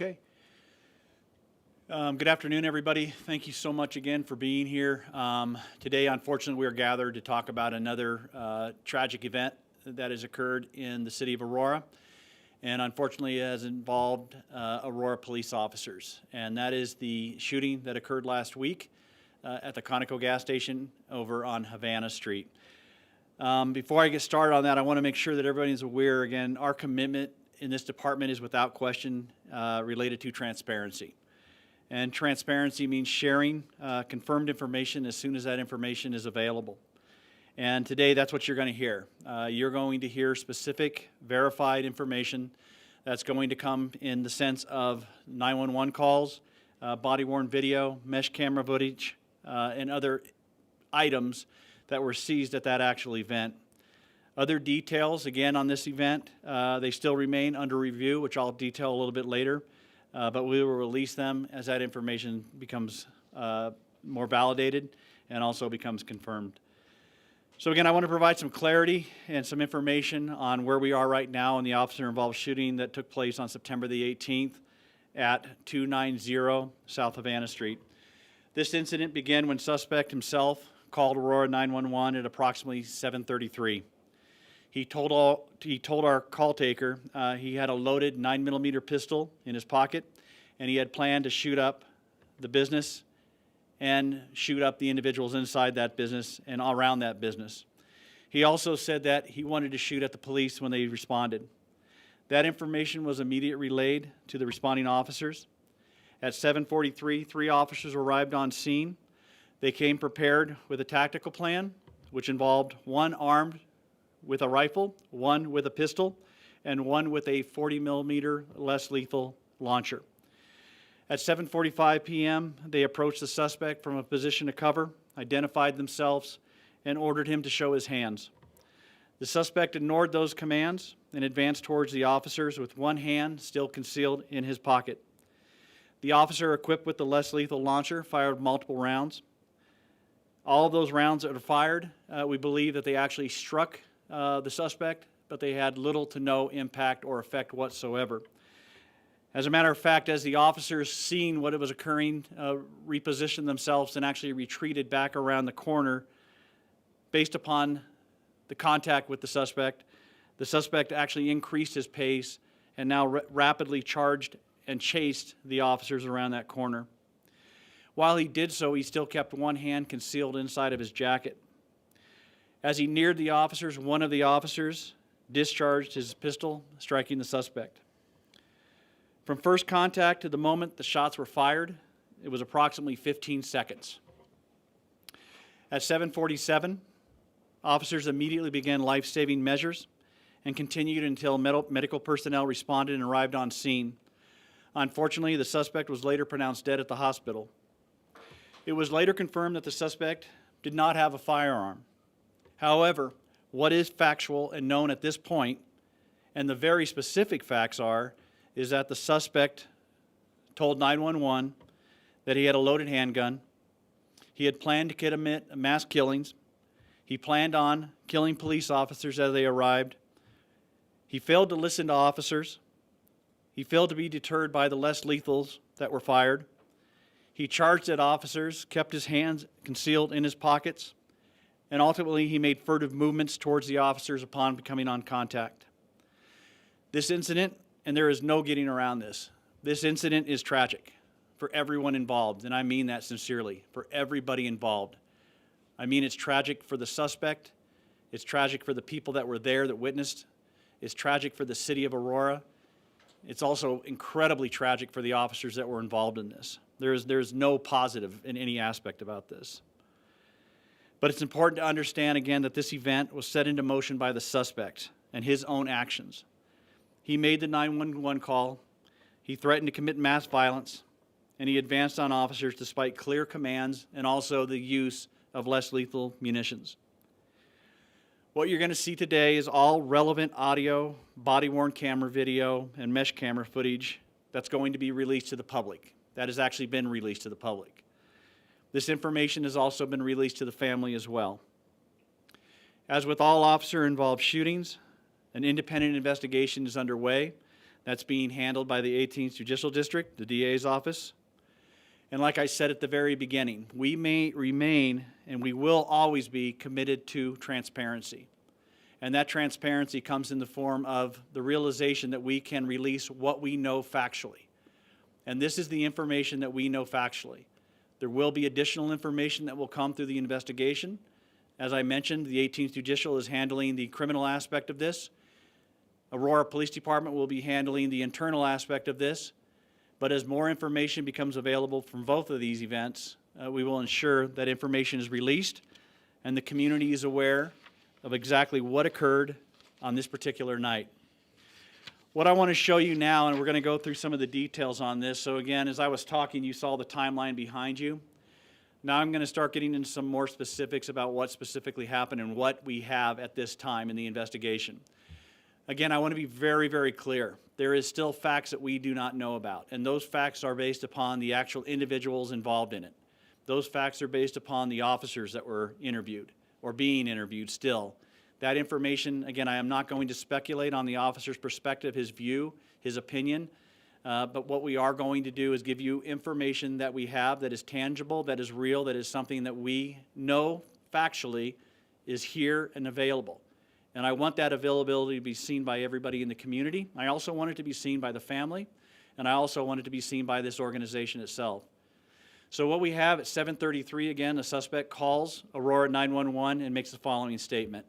Okay. Good afternoon, everybody. Thank you so much again for being here. Today, unfortunately, we are gathered to talk about another tragic event that has occurred in the city of Aurora, and unfortunately has involved Aurora police officers. And that is the shooting that occurred last week at the Conoco gas station over on Havana Street. Before I get started on that, I want to make sure that everybody is aware, again, our commitment in this department is without question related to transparency. And transparency means sharing confirmed information as soon as that information is available. And today, that's what you're going to hear. You're going to hear specific, verified information that's going to come in the sense of 911 calls, body-worn video, mesh camera footage, and other items that were seized at that actual event. Other details, again, on this event, they still remain under review, which I'll detail a little bit later. But we will release them as that information becomes more validated and also becomes confirmed. So again, I want to provide some clarity and some information on where we are right now in the officer-involved shooting that took place on September the 18th at 290 South Havana Street. This incident began when suspect himself called Aurora 911 at approximately 7:33. He told our call taker he had a loaded 9mm pistol in his pocket, and he had planned to shoot up the business and shoot up the individuals inside that business and around that business. He also said that he wanted to shoot at the police when they responded. That information was immediately relayed to the responding officers. At 7:43, 3 officers arrived on scene. They came prepared with a tactical plan, which involved 1 armed with a rifle, 1 with a pistol, and 1 with a 40mm less lethal launcher. At 7:45 p.m., they approached the suspect from a position of cover, identified themselves, and ordered him to show his hands. The suspect ignored those commands and advanced towards the officers with 1 hand still concealed in his pocket. The officer, equipped with the less lethal launcher, fired multiple rounds. All of those rounds that were fired, we believe that they actually struck the suspect, but they had little to no impact or effect whatsoever. As a matter of fact, as the officers, seeing what was occurring, repositioned themselves and actually retreated back around the corner based upon the contact with the suspect actually increased his pace and now rapidly charged and chased the officers around that corner. While he did so, he still kept 1 hand concealed inside of his jacket. As he neared the officers, one of the officers discharged his pistol, striking the suspect. From first contact to the moment the shots were fired, it was approximately 15 seconds. At 7:47, officers immediately began life-saving measures and continued until medical personnel responded and arrived on scene. Unfortunately, the suspect was later pronounced dead at the hospital. It was later confirmed that the suspect did not have a firearm. However, what is factual and known at this point, and the very specific facts are, is that the suspect told 911 that he had a loaded handgun. He had planned to commit mass killings. He planned on killing police officers as they arrived. He failed to listen to officers. He failed to be deterred by the less lethals that were fired. He charged at officers, kept his hands concealed in his pockets, and ultimately he made furtive movements towards the officers upon coming on contact. This incident, and there is no getting around this incident is tragic for everyone involved, and I mean that sincerely, for everybody involved. I mean it's tragic for the suspect, it's tragic for the people that were there that witnessed, it's tragic for the city of Aurora, it's also incredibly tragic for the officers that were involved in this. There's no positive in any aspect about this. But it's important to understand again that this event was set into motion by the suspect and his own actions. He made the 911 call, he threatened to commit mass violence, and he advanced on officers despite clear commands and also the use of less lethal munitions. What you're going to see today is all relevant audio, body-worn camera video, and mesh camera footage that's going to be released to the public. That has actually been released to the public. This information has also been released to the family as well. As with all officer-involved shootings, an independent investigation is underway That's being handled by the 18th Judicial District, the DA's office. And like I said at the very beginning, we may remain and we will always be committed to transparency. And that transparency comes in the form of the realization that we can release what we know factually. And this is the information that we know factually. There will be additional information that will come through the investigation. As I mentioned, the 18th Judicial is handling the criminal aspect of this. Aurora Police Department will be handling the internal aspect of this. But as more information becomes available from both of these events, we will ensure that information is released and the community is aware of exactly what occurred on this particular night. What I want to show you now, and we're going to go through some of the details on this. So again, as I was talking, you saw the timeline behind you. Now I'm going to start getting into some more specifics about what specifically happened and what we have at this time in the investigation. Again, I want to be very, very clear. There is still facts that we do not know about, and those facts are based upon the actual individuals involved in it. Those facts are based upon the officers that were interviewed or being interviewed still. That information, again, I am not going to speculate on the officer's perspective, his view, his opinion, but what we are going to do is give you information that we have that is tangible, that is real, that is something that we know factually is here and available. And I want that availability to be seen by everybody in the community. I also want it to be seen by the family, and I also want it to be seen by this organization itself. So what we have at 7:33, again, the suspect calls Aurora 911 and makes the following statement.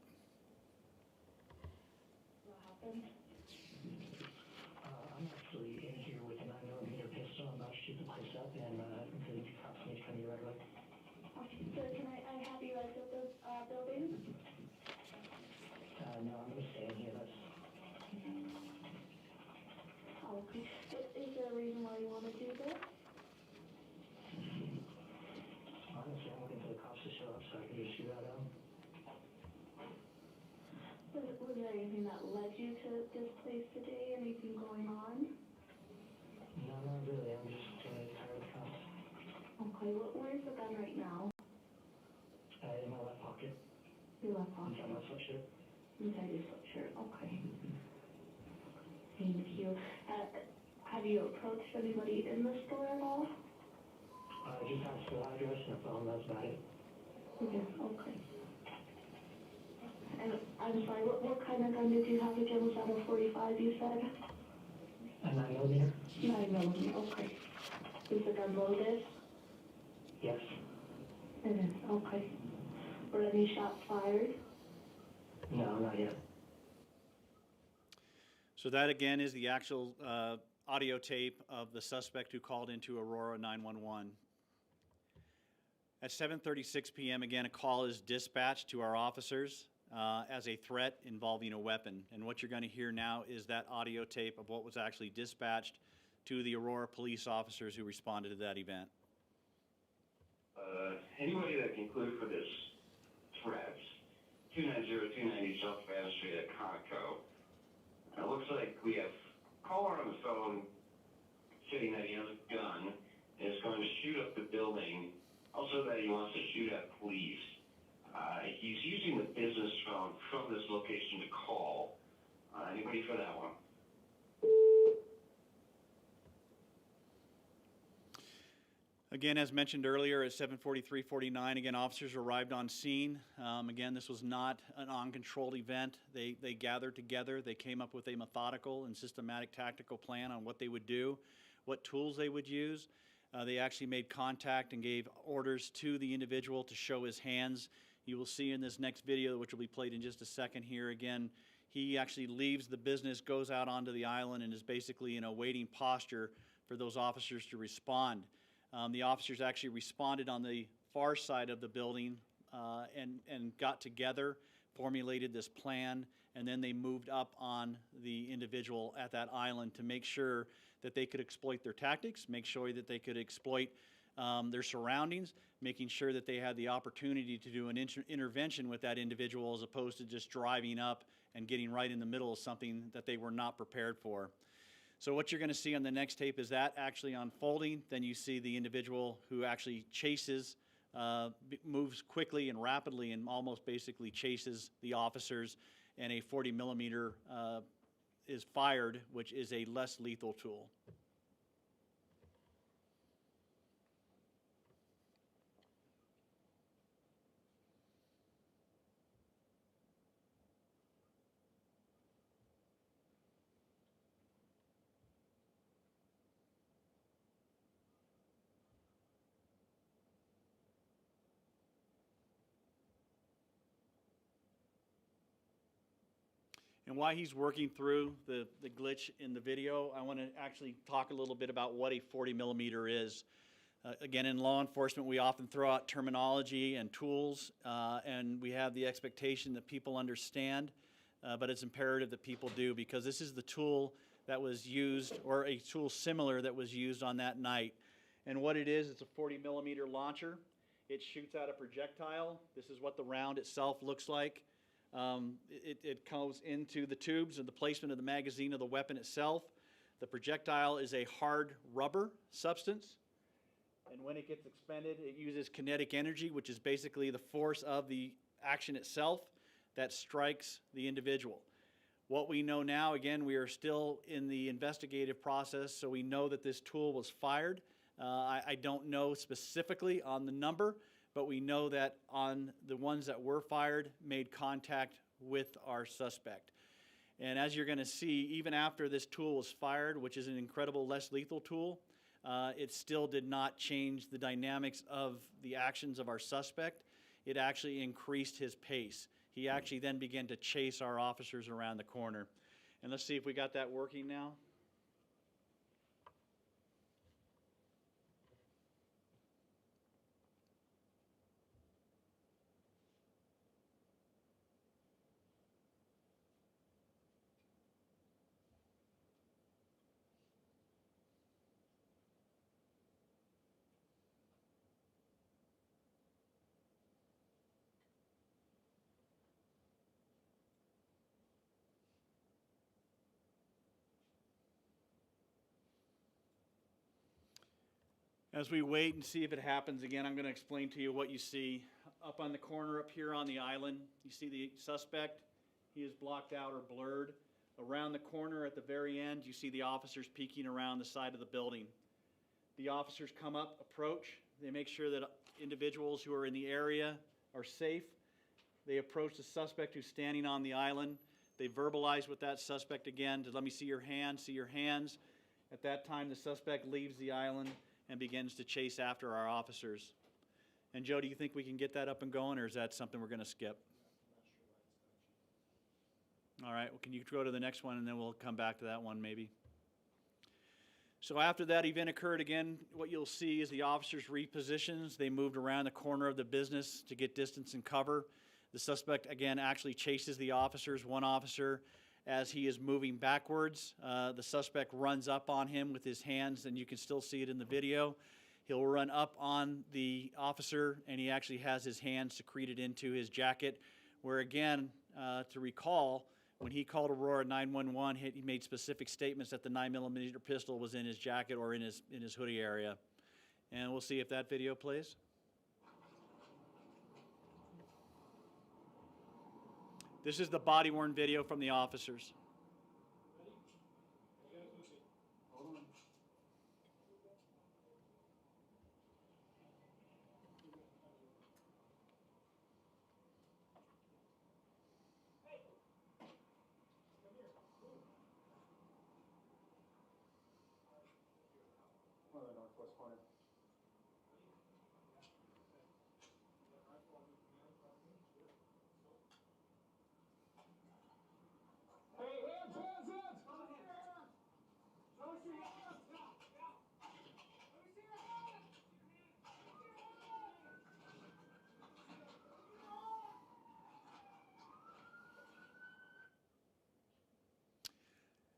I'm actually in here with a 9mm pistol. I'm about to shoot the place up, and the cops need to come here right away. Okay, sir, can I have you exit the building? No, I'm going to stay in here. That's... Oh, okay. Is there a reason why you want to do this? Honestly, I'm looking for the cops to show up so I can just shoot at them. Was there anything that led you to this place today? Anything going on? No, not really. I'm just tired of the cops. Okay, where's the gun right now? In my left pocket. Your left pocket. Inside my sweatshirt. Inside your sweatshirt, okay. Thank you. Have you approached anybody in the store at all? Just asked for the address and a phone. That's about it. Yes, okay. And I'm sorry, what kind of gun did you have again? Was that a 45 you said? A 9mm? 9mm, okay. Is the gun loaded? Yes. It is, okay. Were any shots fired? No, not yet. So that again is the actual audio tape of the suspect who called into Aurora 911. At 7:36 p.m. again, a call is dispatched to our officers as a threat involving a weapon. And what you're going to hear now is that audio tape of what was actually dispatched to the Aurora police officers who responded to that event. Anybody that can include for this threat, 290-290 South Bass Street at Conoco. It looks like we have a caller on the phone saying that he has a gun and is going to shoot up the building, also that he wants to shoot at police. He's using the business phone from this location to call. Anybody for that one? Again, as mentioned earlier, at 7:43:49, again, officers arrived on scene. Again, this was not an uncontrolled event. They gathered together. They came up with a methodical and systematic tactical plan on what they would do, what tools they would use. They actually made contact and gave orders to the individual to show his hands. You will see in this next video, which will be played in just a second here, again, he actually leaves the business, goes out onto the island, and is basically in a waiting posture for those officers to respond. The officers actually responded on the far side of the building and got together, formulated this plan, and then they moved up on the individual at that island to make sure that they could exploit their tactics, make sure that they could exploit their surroundings, making sure that they had the opportunity to do an intervention with that individual as opposed to just driving up and getting right in the middle of something that they were not prepared for. So what you're going to see on the next tape is that actually unfolding. Then you see the individual who actually chases, moves quickly and rapidly and almost basically chases the officers, and a 40 millimeter is fired, which is a less lethal tool. And while he's working through the glitch in the video, I want to actually talk a little bit about what a 40 millimeter is. Again, in law enforcement, we often throw out terminology and tools, and we have the expectation that people understand, but it's imperative that people do, because this is the tool that was used, or a tool similar that was used on that night. And what it is, it's a 40 millimeter launcher. It shoots out a projectile. This is what the round itself looks like. It goes into the tubes and the placement of the magazine of the weapon itself. The projectile is a hard rubber substance, and when it gets expended, it uses kinetic energy, which is basically the force of the action itself that strikes the individual. What we know now, again, we are still in the investigative process, so we know that this tool was fired. I don't know specifically on the number, but we know that on the ones that were fired, made contact with our suspect. And as you're going to see, even after this tool was fired, which is an incredible less lethal tool, it still did not change the dynamics of the actions of our suspect. It actually increased his pace. He actually then began to chase our officers around the corner. And let's see if we got that working now. As we wait and see if it happens again, I'm going to explain to you what you see. Up on the corner up here on the island, you see the suspect. He is blocked out or blurred. Around the corner at the very end, you see the officers peeking around the side of the building. The officers come up, approach. They make sure that individuals who are in the area are safe. They approach the suspect who's standing on the island. They verbalize with that suspect again to let me see your hands, see your hands. At that time, the suspect leaves the island and begins to chase after our officers. And Joe, do you think we can get that up and going, or is that something we're going to skip? All right, well, can you go to the next one, and then we'll come back to that one maybe. So after that event occurred again, what you'll see is the officers repositions. They moved around the corner of the business to get distance and cover. The suspect, again, actually chases the officers. One officer, as he is moving backwards, the suspect runs up on him with his hands, and you can still see it in the video. He'll run up on the officer, and he actually has his hands secreted into his jacket, where again, to recall, when he called Aurora 911, he made specific statements that the 9mm pistol was in his jacket or in his hoodie area. And we'll see if that video plays. This is the body-worn video from the officers. One of the northwest corner. Hey, hands, hands, hands! Show us your hands! Show us your hands! Let me see your hands!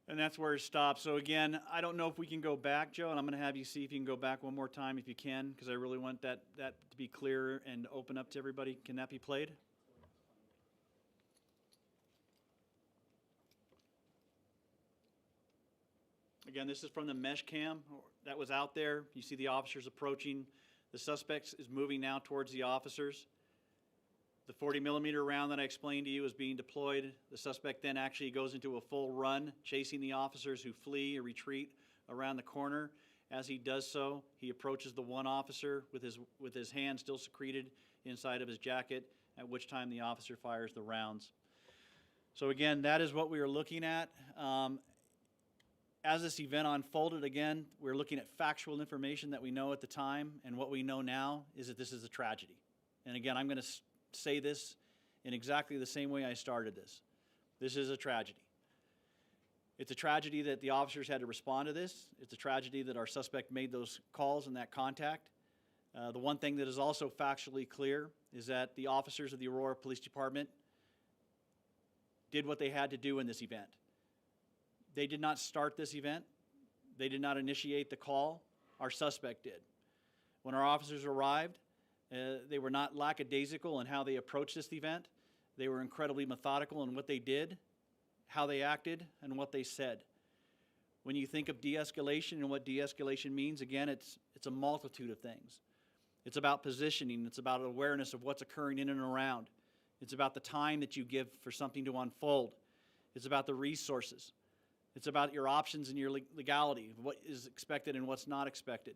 And that's where it stops. So again, I don't know if we can go back, Joe, and I'm going to have you see if you can go back one more time if you can, because I really want that to be clear and open up to everybody. Can that be played? Again, this is from the mesh cam that was out there. You see the officers approaching. The suspect is moving now towards the officers. The 40 millimeter round that I explained to you is being deployed. The suspect then actually goes into a full run, chasing the officers who flee or retreat around the corner. As he does so, he approaches the one officer with his hand still secreted inside of his jacket, at which time the officer fires the rounds. So again, that is what we are looking at. As this event unfolded, again, we're looking at factual information that we know at the time, and what we know now is that this is a tragedy. And again, I'm going to say this in exactly the same way I started this. This is a tragedy. It's a tragedy that the officers had to respond to this. It's a tragedy that our suspect made those calls and that contact. The one thing that is also factually clear is that the officers of the Aurora Police Department did what they had to do in this event. They did not start this event. They did not initiate the call. Our suspect did. When our officers arrived, they were not lackadaisical in how they approached this event. They were incredibly methodical in what they did, how they acted, and what they said. When you think of de-escalation and what de-escalation means, again, it's a multitude of things. It's about positioning. It's about awareness of what's occurring in and around. It's about the time that you give for something to unfold. It's about the resources. It's about your options and your legality, what is expected and what's not expected.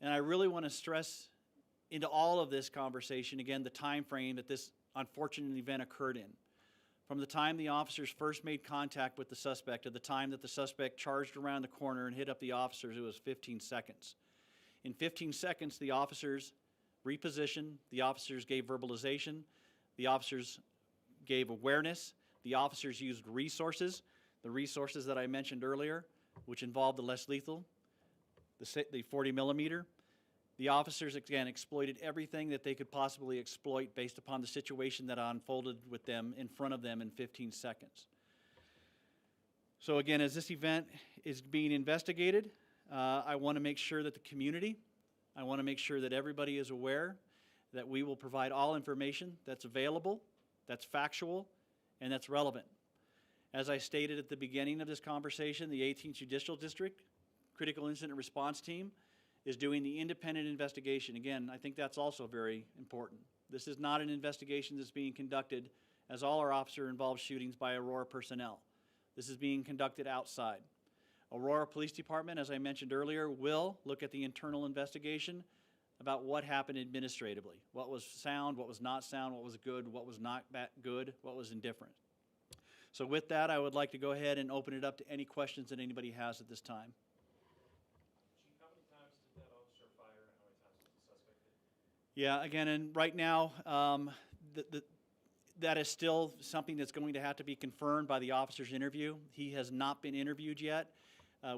And I really want to stress into all of this conversation, again, the time frame that this unfortunate event occurred in. From the time the officers first made contact with the suspect to the time that the suspect charged around the corner and hit up the officers, it was 15 seconds. In 15 seconds, the officers repositioned, the officers gave verbalization, the officers gave awareness, the officers used resources, the resources that I mentioned earlier, which involved the less lethal, the 40 millimeter. The officers, again, exploited everything that they could possibly exploit based upon the situation that unfolded with them in front of them in 15 seconds. So again, as this event is being investigated, I want to make sure that the community, I want to make sure that everybody is aware that we will provide all information that's available, that's factual, and that's relevant. As I stated at the beginning of this conversation, the 18th Judicial District Critical Incident Response Team is doing the independent investigation. Again, I think that's also very important. This is not an investigation that's being conducted, as all our officer-involved shootings, by Aurora personnel. This is being conducted outside. Aurora Police Department, as I mentioned earlier, will look at the internal investigation about what happened administratively. What was sound, what was not sound, what was good, what was not good, what was indifferent. So with that, I would like to go ahead and open it up to any questions that anybody has at this time. Chief, how many times did that officer fire and how many times did the suspect hit? Yeah, again, and right now, that is still something that's going to have to be confirmed by the officer's interview. He has not been interviewed yet.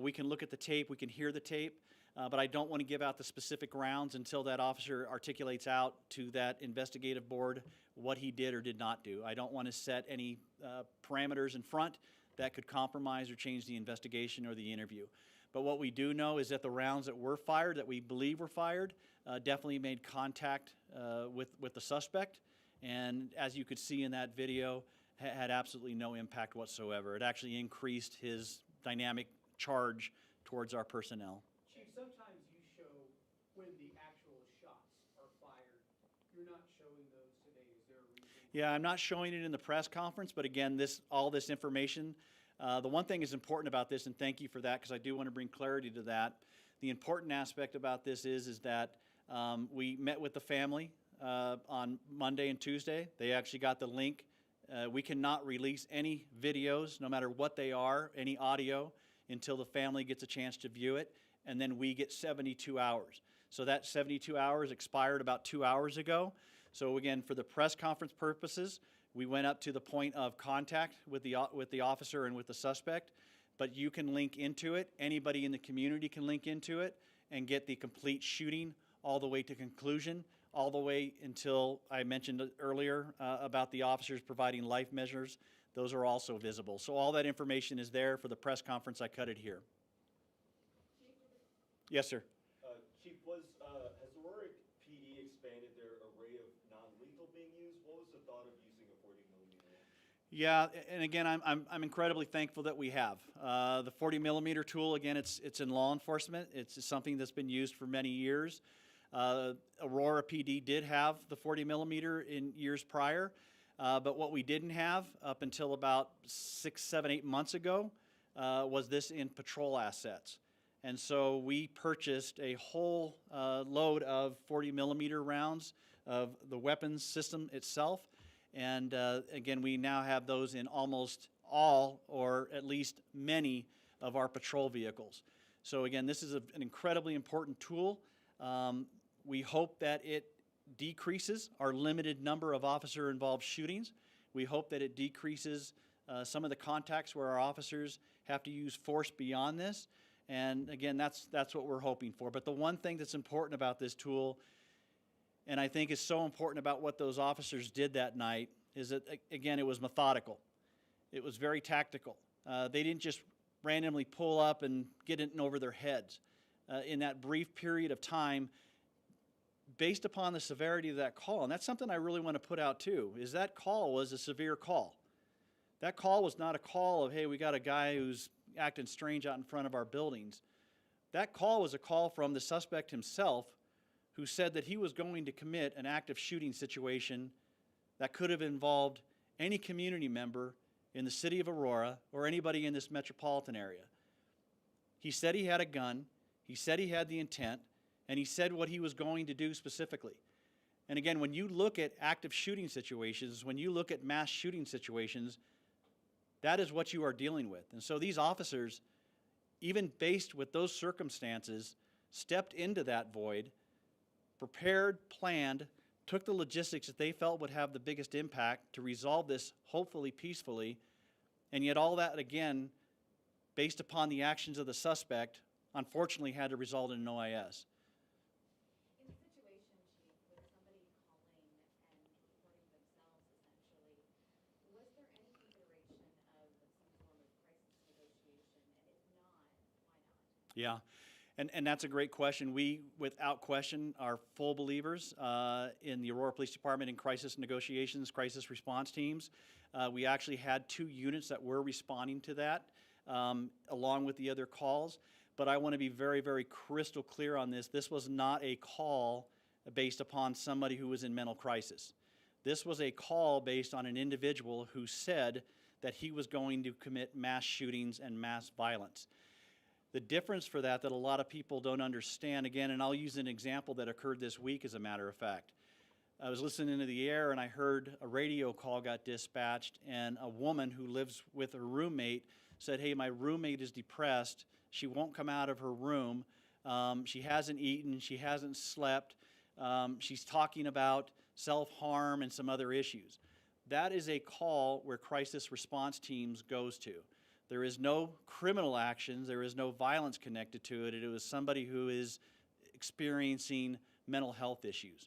We can look at the tape, we can hear the tape, but I don't want to give out the specific rounds until that officer articulates out to that investigative board what he did or did not do. I don't want to set any parameters in front that could compromise or change the investigation or the interview. But what we do know is that the rounds that were fired, that we believe were fired, definitely made contact with the suspect. And as you could see in that video, had absolutely no impact whatsoever. It actually increased his dynamic charge towards our personnel. Chief, sometimes you show when the actual shots are fired. You're not showing those today. Is there a reason? Yeah, I'm not showing it in the press conference, but again, all this information, the one thing is important about this, and thank you for that, because I do want to bring clarity to that. The important aspect about this is that we met with the family on Monday and Tuesday. They actually got the link. We cannot release any videos, no matter what they are, any audio, until the family gets a chance to view it, and then we get 72 hours. So that 72 hours expired about 2 hours ago. So again, for the press conference purposes, we went up to the point of contact with the officer and with the suspect, but you can link into it. Anybody in the community can link into it and get the complete shooting all the way to conclusion, all the way until I mentioned earlier about the officers providing life measures. Those are also visible. So all that information is there. For the press conference, I cut it here. Yes, sir. Chief, has Aurora PD expanded their array of non-lethal being used? What was the thought of using a 40 millimeter? Yeah, and again, I'm incredibly thankful that we have. The 40 millimeter tool, again, it's in law enforcement. It's something that's been used for many years. Aurora PD did have the 40 millimeter in years prior, but what we didn't have up until about 6, 7, 8 months ago was this in patrol assets. And so we purchased a whole load of 40 millimeter rounds of the weapons system itself. And again, we now have those in almost all, or at least many, of our patrol vehicles. So again, this is an incredibly important tool. We hope that it decreases our limited number of officer-involved shootings. We hope that it decreases some of the contacts where our officers have to use force beyond this. And again, that's what we're hoping for. But the one thing that's important about this tool, and I think is so important about what those officers did that night, is that, again, it was methodical. It was very tactical. They didn't just randomly pull up and get it over their heads. In that brief period of time, based upon the severity of that call, and that's something I really want to put out too, is that call was a severe call. That call was not a call of, hey, we got a guy who's acting strange out in front of our buildings. That call was a call from the suspect himself, who said that he was going to commit an active shooting situation that could have involved any community member in the city of Aurora or anybody in this metropolitan area. He said he had a gun, he said he had the intent, and he said what he was going to do specifically. And again, when you look at active shooting situations, when you look at mass shooting situations, that is what you are dealing with. And so these officers, even faced with those circumstances, stepped into that void, prepared, planned, took the logistics that they felt would have the biggest impact to resolve this, hopefully peacefully, and yet all that, again, based upon the actions of the suspect, unfortunately had to result in an OIS. In the situation, Chief, with somebody calling and reporting themselves, essentially, was there any consideration of some form of crisis negotiation? And if not, why not? Yeah. And that's a great question. We, without question, are full believers in the Aurora Police Department in crisis negotiations, crisis response teams. We actually had 2 units that were responding to that, along with the other calls. But I want to be very, very crystal clear on this. This was not a call based upon somebody who was in mental crisis. This was a call based on an individual who said that he was going to commit mass shootings and mass violence. The difference for that a lot of people don't understand, again, and I'll use an example that occurred this week as a matter of fact. I was listening to the air and I heard a radio call got dispatched, and a woman who lives with her roommate said, hey, my roommate is depressed. She won't come out of her room. She hasn't eaten. She hasn't slept. She's talking about self-harm and some other issues. That is a call where crisis response teams goes to. There is no criminal actions. There is no violence connected to it. It was somebody who is experiencing mental health issues.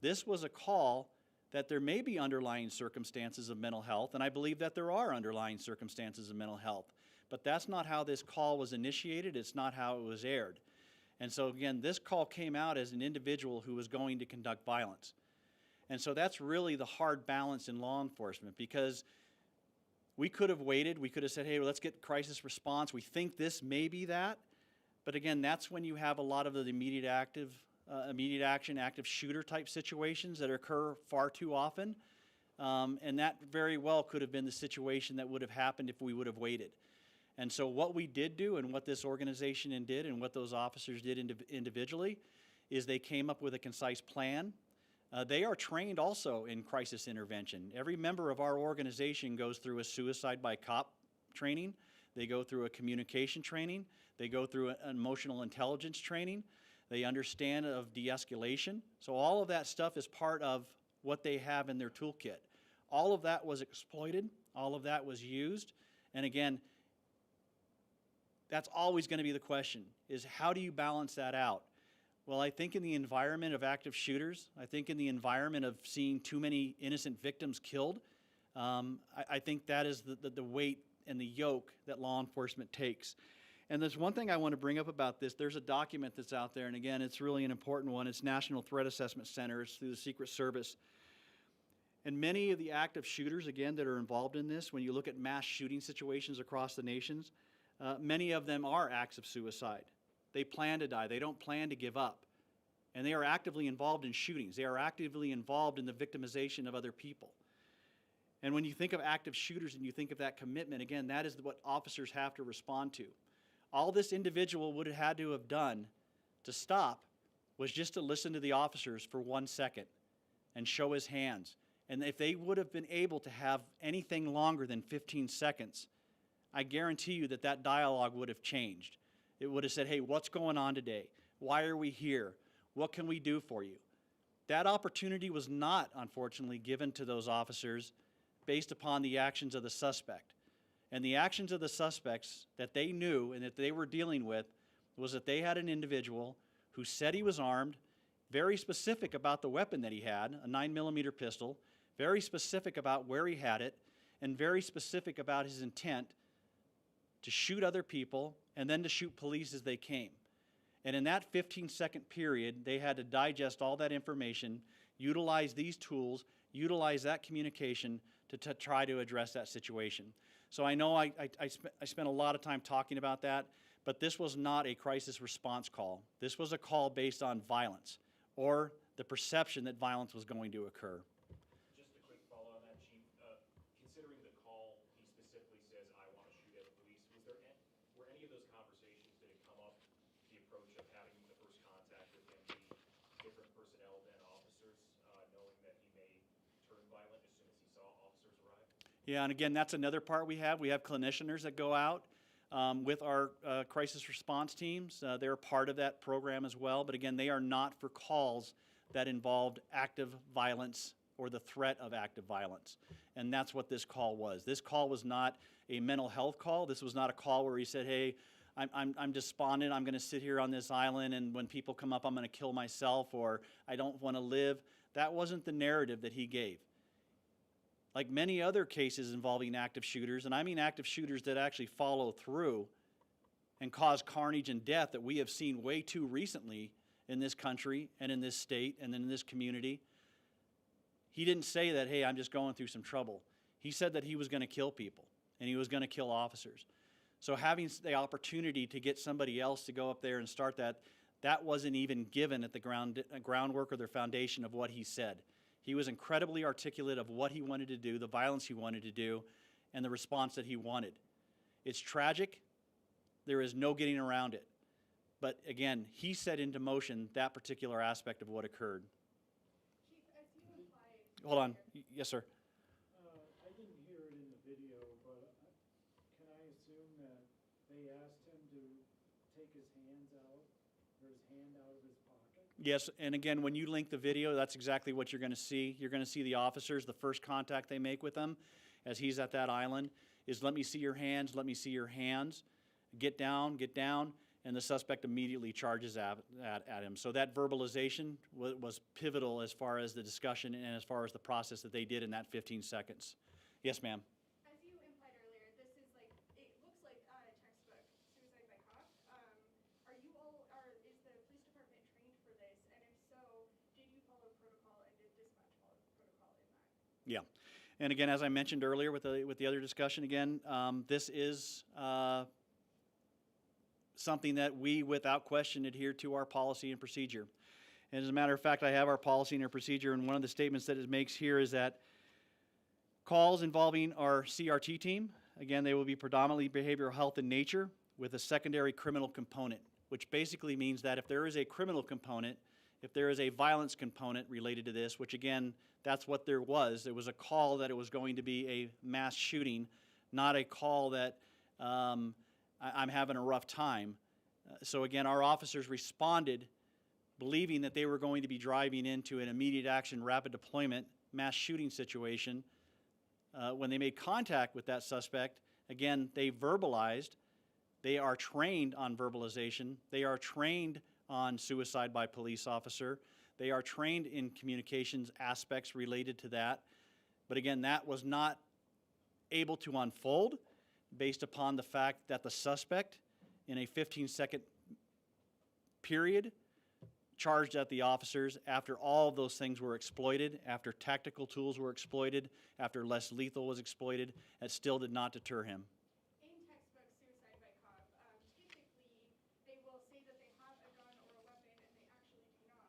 This was a call that there may be underlying circumstances of mental health, and I believe that there are underlying circumstances of mental health. But that's not how this call was initiated. It's not how it was aired. And so again, this call came out as an individual who was going to conduct violence. And so that's really the hard balance in law enforcement, because we could have waited. We could have said, hey, well, let's get crisis response. We think this may be that. But again, that's when you have a lot of the immediate action, active shooter type situations that occur far too often. And that very well could have been the situation that would have happened if we would have waited. And so what we did do, and what this organization did, and what those officers did individually, is they came up with a concise plan. They are trained also in crisis intervention. Every member of our organization goes through a suicide by cop training. They go through a communication training. They go through an emotional intelligence training. They understand of de-escalation. So all of that stuff is part of what they have in their toolkit. All of that was exploited. All of that was used. And again, that's always going to be the question, is how do you balance that out? Well, I think in the environment of active shooters, I think in the environment of seeing too many innocent victims killed, I think that is the weight and the yoke that law enforcement takes. And there's one thing I want to bring up about this. There's a document that's out there, and again, it's really an important one. It's National Threat Assessment Center. It's through the Secret Service. And many of the active shooters, again, that are involved in this, when you look at mass shooting situations across the nations, many of them are acts of suicide. They plan to die. They don't plan to give up. And they are actively involved in shootings. They are actively involved in the victimization of other people. And when you think of active shooters and you think of that commitment, again, that is what officers have to respond to. All this individual would have had to have done to stop was just to listen to the officers for 1 second and show his hands. And if they would have been able to have anything longer than 15 seconds, I guarantee you that that dialogue would have changed. It would have said, hey, what's going on today? Why are we here? What can we do for you? That opportunity was not, unfortunately, given to those officers based upon the actions of the suspect. And the actions of the suspects that they knew and that they were dealing with was that they had an individual who said he was armed, very specific about the weapon that he had, a 9mm pistol, very specific about where he had it, and very specific about his intent to shoot other people and then to shoot police as they came. And in that 15-second period, they had to digest all that information, utilize these tools, utilize that communication to try to address that situation. So I know I spent a lot of time talking about that, but this was not a crisis response call. This was a call based on violence or the perception that violence was going to occur. Just a quick follow on that, Chief. Considering the call, he specifically says, I want to shoot at police. Were any of those conversations, did it come up, the approach of having the first contact with him be different personnel than officers, knowing that he may turn violent as soon as he saw officers arrive? Yeah, and again, that's another part we have. We have clinicians that go out with our crisis response teams. They're part of that program as well, but again, they are not for calls that involved active violence or the threat of active violence. And that's what this call was. This call was not a mental health call. This was not a call where he said, hey, I'm despondent, I'm gonna sit here on this island and when people come up, I'm gonna kill myself or I don't wanna live. That wasn't the narrative that he gave. Like many other cases involving active shooters, and I mean active shooters that actually follow through and cause carnage and death that we have seen way too recently in this country and in this state and in this community. He didn't say that, hey, I'm just going through some trouble. He said that he was going to kill people and he was going to kill officers. So having the opportunity to get somebody else to go up there and start that wasn't even given at the groundwork or the foundation of what he said. He was incredibly articulate of what he wanted to do, the violence he wanted to do, and the response that he wanted. It's tragic. There is no getting around it. But again, he set into motion that particular aspect of what occurred. Chief, as you implied. Hold on. Yes, sir. I didn't hear it in the video, but can I assume that they asked him to take his hands out, or his hand out of his pocket? Yes, and again, when you link the video, that's exactly what you're going to see. You're going to see the officers, the first contact they make with him as he's at that island is, let me see your hands, let me see your hands. Get down, and the suspect immediately charges at him. So that verbalization was pivotal as far as the discussion and as far as the process that they did in that 15 seconds. Yes, ma'am. As you implied earlier, this is like, it looks like a textbook suicide by cop. Is the police department trained for this? And if so, did you follow protocol and did dispatch follow protocol in that? Yeah. And again, as I mentioned earlier with the other discussion, again, this is something that we, without question, adhere to our policy and procedure. And as a matter of fact, I have our policy and our procedure, and one of the statements that it makes here is that calls involving our CRT team, again, they will be predominantly behavioral health in nature with a secondary criminal component, which basically means that if there is a criminal component, if there is a violence component related to this, which again, that's what there was. It was a call that it was going to be a mass shooting, not a call that I'm having a rough time. So again, our officers responded believing that they were going to be driving into an immediate action, rapid deployment, mass shooting situation. When they made contact with that suspect, again, they verbalized. They are trained on verbalization. They are trained on suicide by police officer. They are trained in communications aspects related to that. But again, that was not able to unfold based upon the fact that the suspect, in a 15-second period, charged at the officers after all of those things were exploited, after tactical tools were exploited, after less lethal was exploited. It still did not deter him. In textbook suicide by cop, typically they will say that they have a gun or a weapon and they actually do not.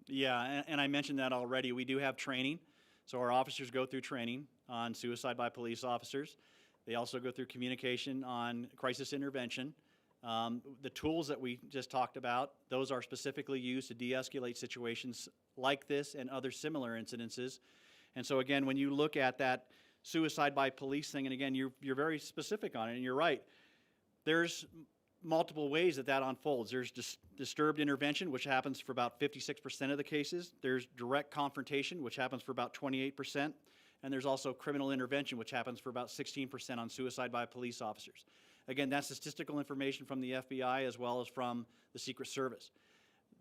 Yeah, and I mentioned that already. We do have training. So our officers go through training on suicide by police officers. They also go through communication on crisis intervention. The tools that we just talked about, those are specifically used to de-escalate situations like this and other similar incidences. And so again, when you look at that suicide by police thing, and again, you're very specific on it, and you're right, there's multiple ways that unfolds. There's disturbed intervention, which happens for about 56% of the cases. There's direct confrontation, which happens for about 28%. And there's also criminal intervention, which happens for about 16% on suicide by police officers. Again, that's statistical information from the FBI as well as from the Secret Service.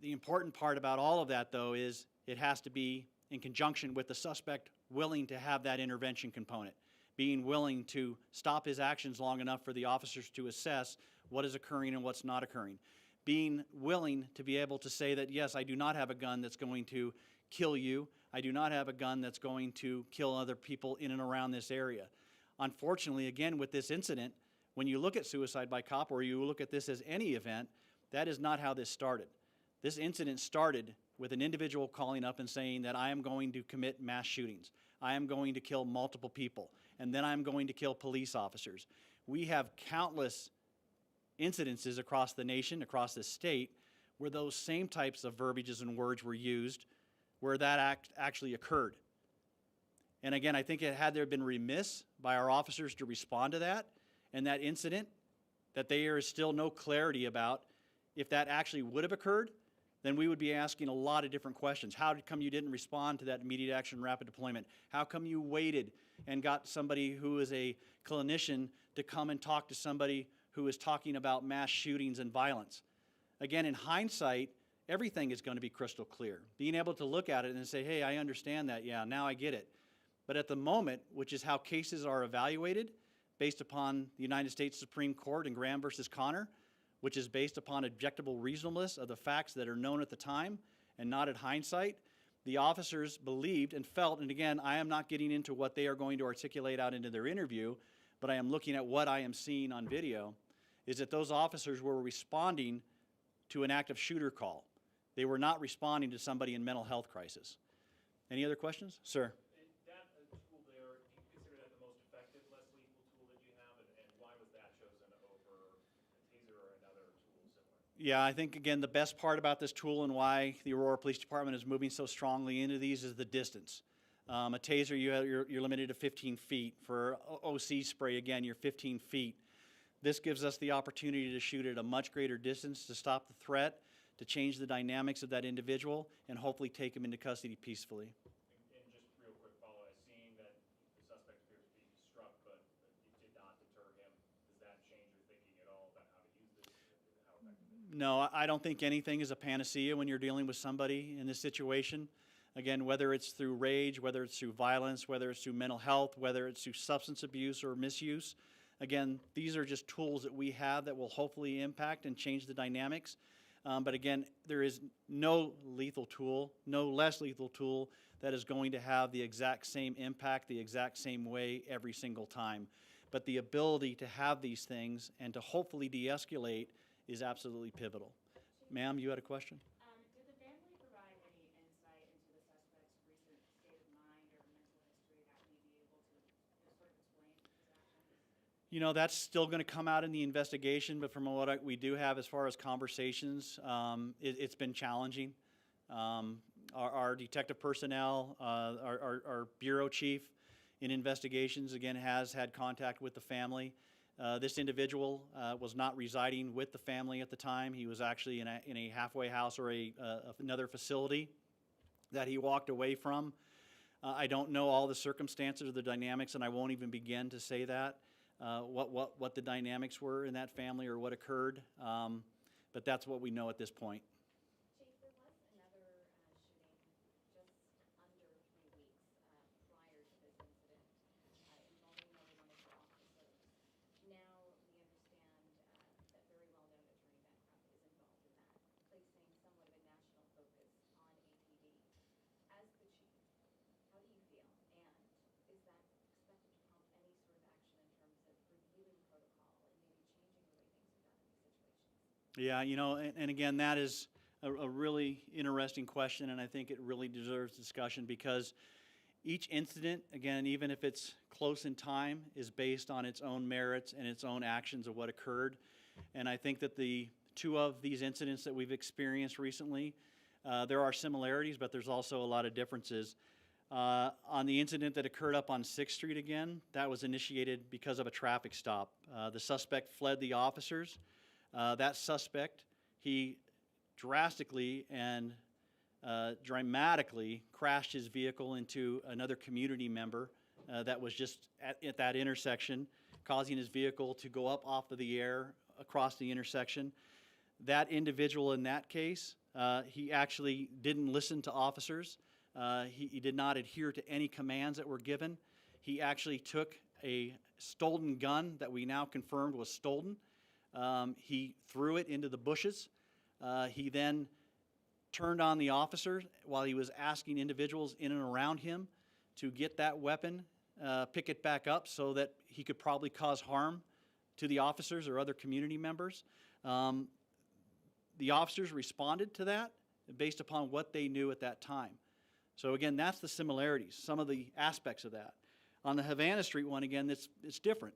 The important part about all of that, though, is it has to be in conjunction with the suspect willing to have that intervention component, being willing to stop his actions long enough for the officers to assess what is occurring and what's not occurring, being willing to be able to say that, yes, I do not have a gun that's going to kill you. I do not have a gun that's going to kill other people in and around this area. Unfortunately, again, with this incident, when you look at suicide by cop or you look at this as any event, that is not how this started. This incident started with an individual calling up and saying that I am going to commit mass shootings. I am going to kill multiple people, and then I'm going to kill police officers. We have countless incidences across the nation, across the state, where those same types of verbiages and words were used, where that act actually occurred. And again, I think had there been remiss by our officers to respond to that and that incident, that there is still no clarity about if that actually would have occurred, then we would be asking a lot of different questions. How come you didn't respond to that immediate action rapid deployment? How come you waited and got somebody who is a clinician to come and talk to somebody who is talking about mass shootings and violence? Again, in hindsight, everything is going to be crystal clear. Being able to look at it and say, hey, I understand that, yeah, now I get it. But at the moment, which is how cases are evaluated based upon the United States Supreme Court in Graham versus Connor, which is based upon objectable reasonableness of the facts that are known at the time and not at hindsight, the officers believed and felt, and again, I am not getting into what they are going to articulate out into their interview, but I am looking at what I am seeing on video, is that those officers were responding to an active shooter call. They were not responding to somebody in mental health crisis. Any other questions? Sir. That tool there, do you consider that the most effective, less lethal tool that you have, and why was that chosen over a taser or another tool similar? Yeah, I think, again, the best part about this tool and why the Aurora Police Department is moving so strongly into these is the distance. A taser, you're limited to 15 feet. For OC spray, again, you're 15 feet. This gives us the opportunity to shoot at a much greater distance to stop the threat, to change the dynamics of that individual, and hopefully take him into custody peacefully. And just real quick follow-up, seeing that the suspect appears to be struck, but it did not deter him, does that change your thinking at all about how to use this and how effective it is? No, I don't think anything is a panacea when you're dealing with somebody in this situation. Again, whether it's through rage, whether it's through violence, whether it's through mental health, whether it's through substance abuse or misuse, again, these are just tools that we have that will hopefully impact and change the dynamics. But again, there is no lethal tool, no less lethal tool that is going to have the exact same impact, the exact same way every single time. But the ability to have these things and to hopefully de-escalate is absolutely pivotal. Ma'am, you had a question? Did the family provide any insight into the suspect's recent state of mind or mental history that may be able to sort of explain his actions? You know, that's still going to come out in the investigation, but from what we do have as far as conversations, it's been challenging. Our detective personnel, our bureau chief in investigations, again, has had contact with the family. This individual was not residing with the family at the time. He was actually in a halfway house or another facility that he walked away from. I don't know all the circumstances or the dynamics, and I won't even begin to say that. What the dynamics were in that family or what occurred, but that's what we know at this point. Chief, there was another shooting just under 3 weeks prior to this incident involving another one of your officers. Now we understand that very well-known attorney Bancroft is involved in that, placing somewhat of a national focus on APD. As the chief, how do you feel? And is that expected to prompt any sort of action in terms of reviewing protocol and maybe changing the way things are done in these situations? Yeah, you know, and again, that is a really interesting question, and I think it really deserves discussion because each incident, again, even if it's close in time, is based on its own merits and its own actions of what occurred. And I think that the two of these incidents that we've experienced recently, there are similarities, but there's also a lot of differences. On the incident that occurred up on 6th Street again, that was initiated because of a traffic stop. The suspect fled the officers. That suspect, he drastically and dramatically crashed his vehicle into another community member that was just at that intersection, causing his vehicle to go up off of the air across the intersection. That individual in that case, he actually didn't listen to officers. He did not adhere to any commands that were given. He actually took a stolen gun that we now confirmed was stolen. He threw it into the bushes. He then turned on the officer while he was asking individuals in and around him to get that weapon, pick it back up so that he could probably cause harm to the officers or other community members. The officers responded to that based upon what they knew at that time. So again, that's the similarities, some of the aspects of that. On the Havana Street one, again, it's different.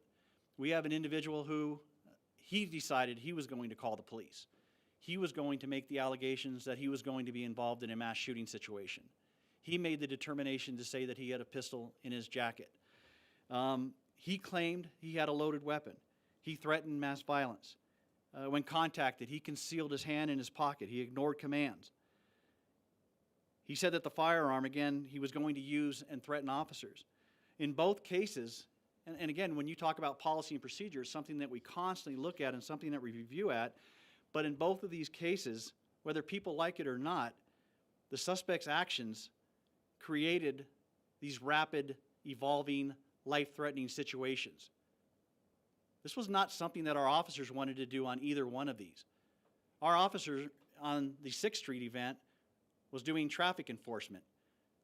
We have an individual who he decided he was going to call the police. He was going to make the allegations that he was going to be involved in a mass shooting situation. He made the determination to say that he had a pistol in his jacket. He claimed he had a loaded weapon. He threatened mass violence. When contacted, he concealed his hand in his pocket. He ignored commands. He said that the firearm, again, he was going to use and threaten officers. In both cases, and again, when you talk about policy and procedure, it's something that we constantly look at and something that we review at, but in both of these cases, whether people like it or not, the suspect's actions created these rapid, evolving, life-threatening situations. This was not something that our officers wanted to do on either one of these. Our officers on the 6th Street event was doing traffic enforcement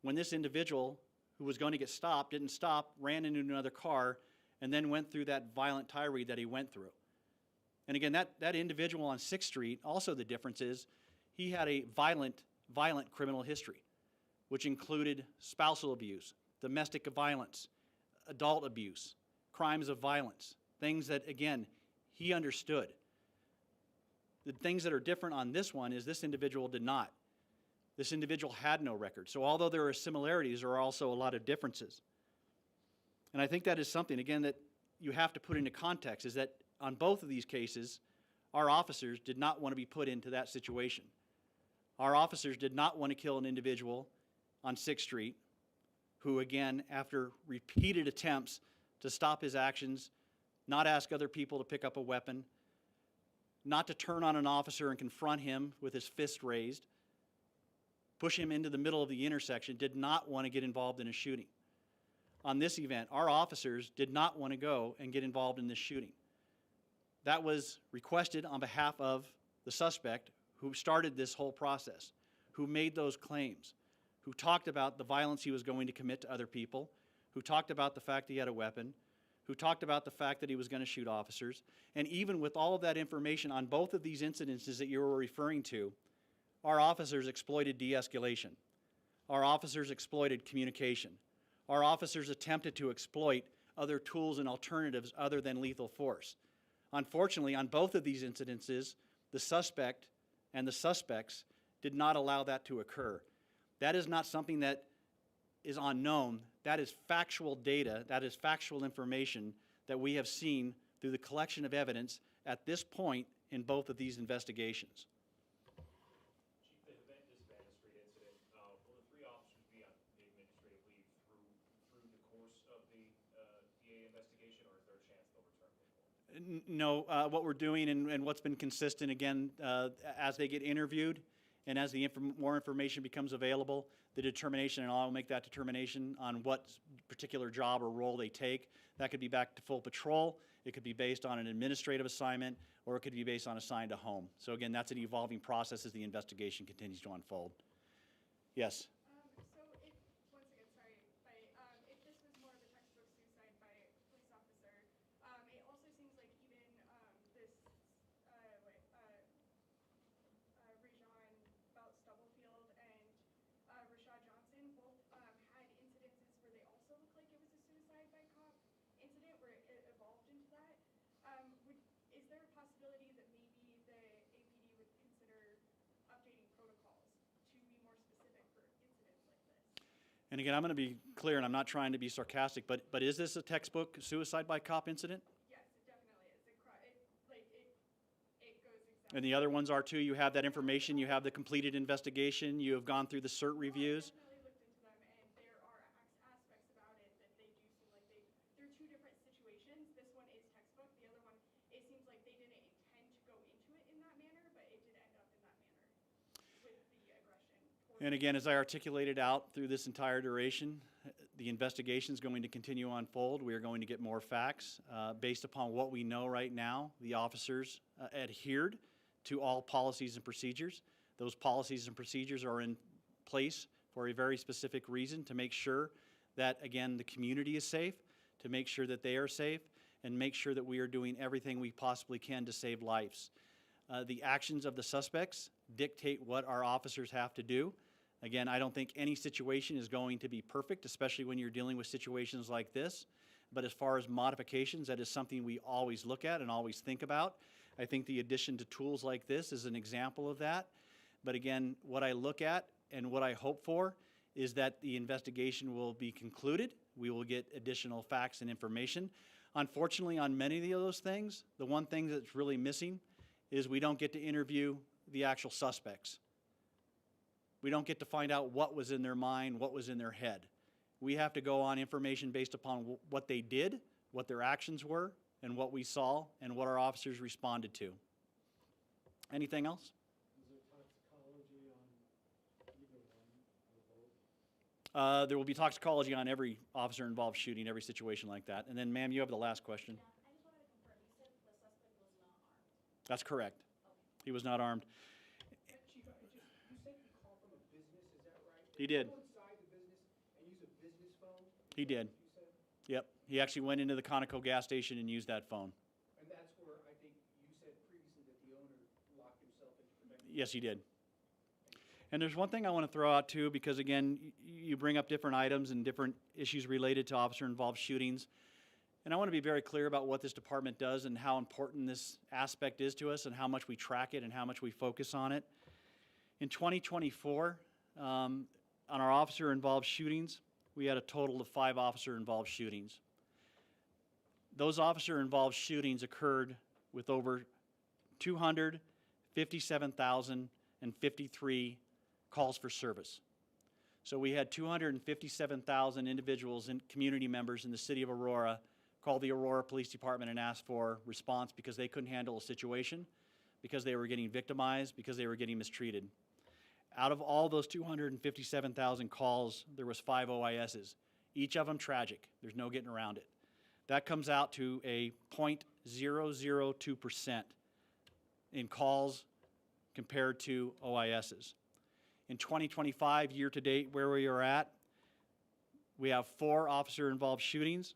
when this individual who was going to get stopped didn't stop, ran into another car, and then went through that violent tirade that he went through. And again, that individual on 6th Street, also the difference is he had a violent criminal history, which included spousal abuse, domestic violence, adult abuse, crimes of violence, things that, again, he understood. The things that are different on this one is this individual did not. This individual had no record. So although there are similarities, there are also a lot of differences. And I think that is something, again, that you have to put into context, is that on both of these cases, our officers did not want to be put into that situation. Our officers did not want to kill an individual on 6th Street who, again, after repeated attempts to stop his actions, not ask other people to pick up a weapon, not to turn on an officer and confront him with his fist raised, push him into the middle of the intersection, did not want to get involved in a shooting. On this event, our officers did not want to go and get involved in this shooting. That was requested on behalf of the suspect who started this whole process, who made those claims, who talked about the violence he was going to commit to other people, who talked about the fact he had a weapon, who talked about the fact that he was going to shoot officers. And even with all of that information on both of these incidences that you were referring to, our officers exploited de-escalation. Our officers exploited communication. Our officers attempted to exploit other tools and alternatives other than lethal force. Unfortunately, on both of these incidences, the suspect and the suspects did not allow that to occur. That is not something that is unknown. That is factual data. That is factual information that we have seen through the collection of evidence at this point in both of these investigations. Chief, the Havana Street incident, will the three officers be on the administrative leave through the course of the DA investigation, or is there a chance they'll return before? No, what we're doing and what's been consistent, again, as they get interviewed and as the more information becomes available, the determination, and I'll make that determination on what particular job or role they take. That could be back to full patrol, it could be based on an administrative assignment, or it could be based on assigned to home. So again, that's an evolving process as the investigation continues to unfold. Yes? So if, once again, sorry, but if this was more of a textbook suicide by a police officer, it also seems like even this, Rajon And again, I'm going to be clear, and I'm not trying to be sarcastic, but is this a textbook suicide by cop incident? Yes, it definitely is. It goes exactly. And the other ones are too? You have that information, you have the completed investigation, you have gone through the CERT reviews? I definitely looked into them, and there are aspects about it that they do seem like they're two different situations. This one is textbook. The other one, it seems like they didn't intend to go into it in that manner, but it did end up in that manner with the aggression. And again, as I articulated out through this entire duration, the investigation is going to continue to unfold. We are going to get more facts. Based upon what we know right now, the officers adhered to all policies and procedures. Those policies and procedures are in place for a very specific reason, to make sure that, again, the community is safe, to make sure that they are safe, and make sure that we are doing everything we possibly can to save lives. The actions of the suspects dictate what our officers have to do. Again, I don't think any situation is going to be perfect, especially when you're dealing with situations like this. But as far as modifications, that is something we always look at and always think about. I think the addition to tools like this is an example of that. But again, what I look at and what I hope for is that the investigation will be concluded. We will get additional facts and information. Unfortunately, on many of those things, the one thing that's really missing is we don't get to interview the actual suspects. We don't get to find out what was in their mind, what was in their head. We have to go on information based upon what they did, what their actions were, and what we saw, and what our officers responded to. Anything else? Is there toxicology on either one or both? There will be toxicology on every officer-involved shooting, every situation like that. And then, ma'am, you have the last question. Yeah, I just wanted to confirm, you said the suspect was not armed. That's correct. Okay. He was not armed. Chief, you said he called from a business, is that right? He did. Go inside the business and use a business phone? He did. You said? Yep. He actually went into the Conoco gas station and used that phone. And that's where I think you said previously that the owner locked himself into protecting. Yes, he did. And there's one thing I want to throw out too, because again, you bring up different items and different issues related to officer-involved shootings. And I want to be very clear about what this department does and how important this aspect is to us and how much we track it and how much we focus on it. In 2024, on our officer-involved shootings, we had a total of 5 officer-involved shootings. Those officer-involved shootings occurred with over 257,053 calls for service. So we had 257,000 individuals and community members in the city of Aurora call the Aurora Police Department and ask for response because they couldn't handle a situation, because they were getting victimized, because they were getting mistreated. Out of all those 257,000 calls, there was 5 OISs, each of them tragic. There's no getting around it. That comes out to a 0.002% in calls compared to OISs. In 2025, year to date, where we are at, we have 4 officer-involved shootings,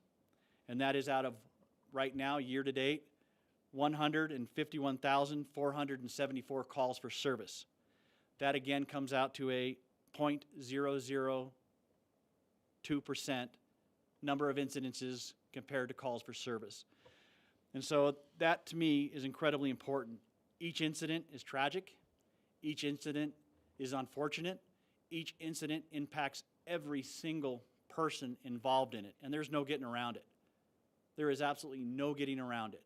and that is out of, right now, year to date, 151,474 calls for service. That again comes out to a 0.002% number of incidences compared to calls for service. And so that to me is incredibly important. Each incident is tragic. Each incident is unfortunate. Each incident impacts every single person involved in it, and there's no getting around it. There is absolutely no getting around it.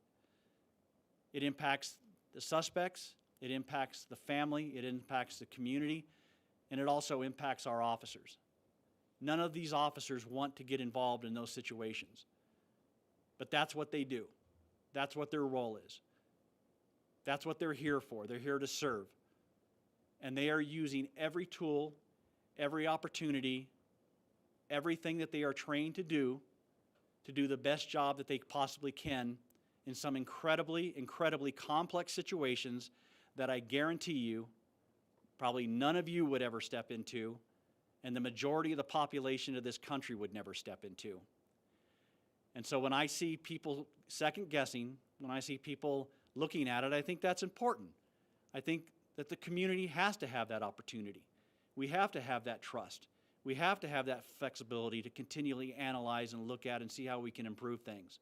It impacts the suspects, it impacts the family, it impacts the community, and it also impacts our officers. None of these officers want to get involved in those situations, but that's what they do. That's what their role is. That's what they're here for. They're here to serve. And they are using every tool, every opportunity, everything that they are trained to do the best job that they possibly can in some incredibly, incredibly complex situations that I guarantee you probably none of you would ever step into, and the majority of the population of this country would never step into. And so when I see people second guessing, when I see people looking at it, I think that's important. I think that the community has to have that opportunity. We have to have that trust. We have to have that flexibility to continually analyze and look at and see how we can improve things.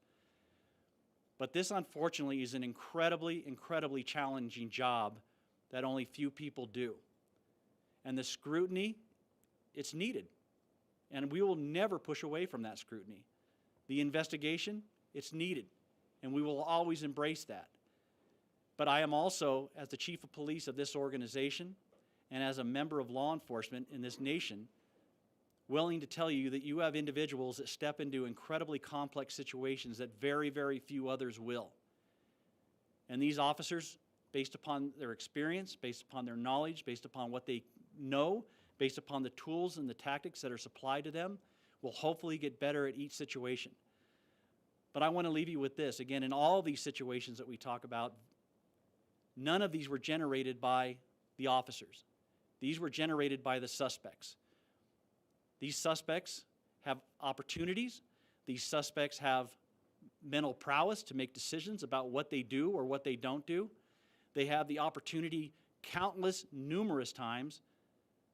But this, unfortunately, is an incredibly, incredibly challenging job that only few people do. And the scrutiny, it's needed. And we will never push away from that scrutiny. The investigation, it's needed, and we will always embrace that. But I am also, as the chief of police of this organization and as a member of law enforcement in this nation, willing to tell you that you have individuals that step into incredibly complex situations that very, very few others will. And these officers, based upon their experience, based upon their knowledge, based upon what they know, based upon the tools and the tactics that are supplied to them, will hopefully get better at each situation. But I want to leave you with this. Again, in all these situations that we talk about, none of these were generated by the officers. These were generated by the suspects. These suspects have opportunities. These suspects have mental prowess to make decisions about what they do or what they don't do. They have the opportunity numerous times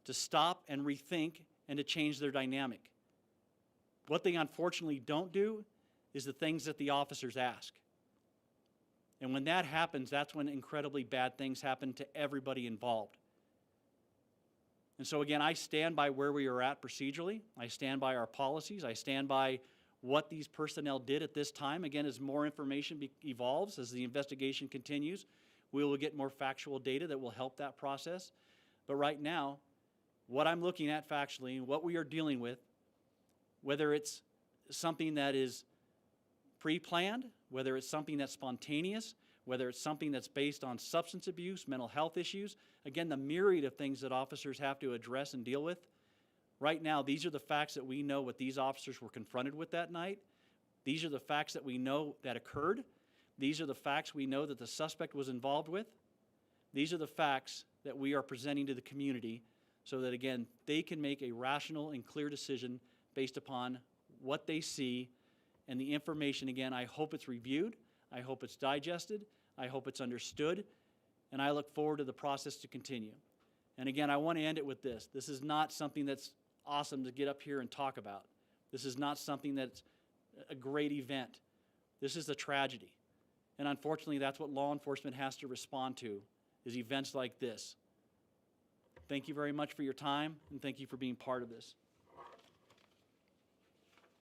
to stop and rethink and to change their dynamic. What they unfortunately don't do is the things that the officers ask. And when that happens, that's when incredibly bad things happen to everybody involved. And so again, I stand by where we are at procedurally. I stand by our policies. I stand by what these personnel did at this time. Again, as more information evolves, as the investigation continues, we will get more factual data that will help that process. But right now, what I'm looking at factually and what we are dealing with, whether it's something that is pre-planned, whether it's something that's spontaneous, whether it's something that's based on substance abuse, mental health issues, again, the myriad of things that officers have to address and deal with. Right now, these are the facts that we know what these officers were confronted with that night. These are the facts that we know that occurred. These are the facts we know that the suspect was involved with. These are the facts that we are presenting to the community so that, again, they can make a rational and clear decision based upon what they see and the information. Again, I hope it's reviewed. I hope it's digested. I hope it's understood. And I look forward to the process to continue. And again, I want to end it with this. This is not something that's awesome to get up here and talk about. This is not something that's a great event. This is a tragedy. And unfortunately, that's what law enforcement has to respond to, is events like this. Thank you very much for your time, and thank you for being part of this.